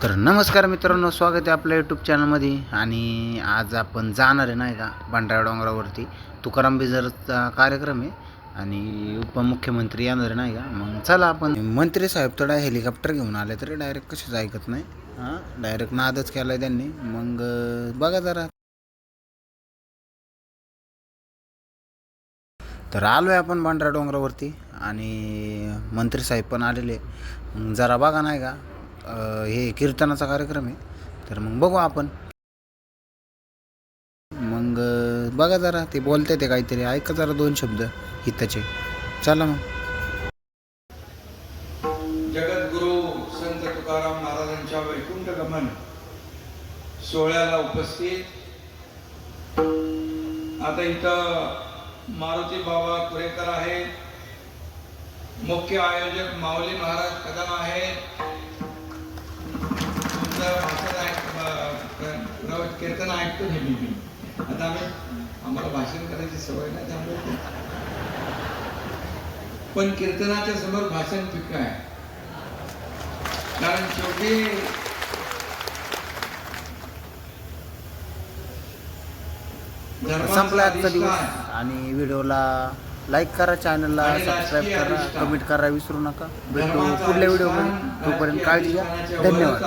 तर नमस्कार मित्रांनो, स्वागत आहे आपल्या यूट्यूब चॅनलमध्ये. आणि आज आपण जाणार आहे नाही का पांढऱ्या डोंगरावरती. तुकाराम बिजरचा कार्यक्रम आहे आणि उपमुख्यमंत्री येणार आहे नाही का. मग चला आपण. मंत्री साहेब थोडा हेलिकॉप्टर घेऊन आले तरी डायरेक्ट कशीच ऐकत नाही. डायरेक्ट नादच केला आहे त्यांनी. मग बघा जरा. तर आलो आहे आपण पांढऱ्या डोंगरावरती आणि मंत्री साहेब पण आलेले. जरा बघा नाही का, हे कीर्तनाचा कार्यक्रम आहे. तर मग बघू आपण. मग बघा जरा, ते बोलते ते काहीतरी, ऐका जरा दोन शब्द हिताचे. चला मग. जगद्गुरु संत तुकाराम महाराजांच्या वैकुंठ गमन सोहळ्याला उपस्थित. आता इथं मारुती बाबा कुरेकर आहेत, मुख्य आयोजक माऊली महाराज कदम आहेत. तुमचं भाषण कीर्तन ऐकतो नेहमी. आता आम्हाला भाषण करायची सवय नाही, त्यामुळे पण कीर्तनाच्या समोर भाषण फिक्क आहे. कारण शेवटी संपला आजचा दिवस. आणि व्हिडिओला लाईक करा, चॅनलला सबस्क्राईब करा, कमेंट करा विसरू नका. भेटू पुढल्या व्हिडिओमध्ये. तोपर्यंत काळजी घ्या. धन्यवाद.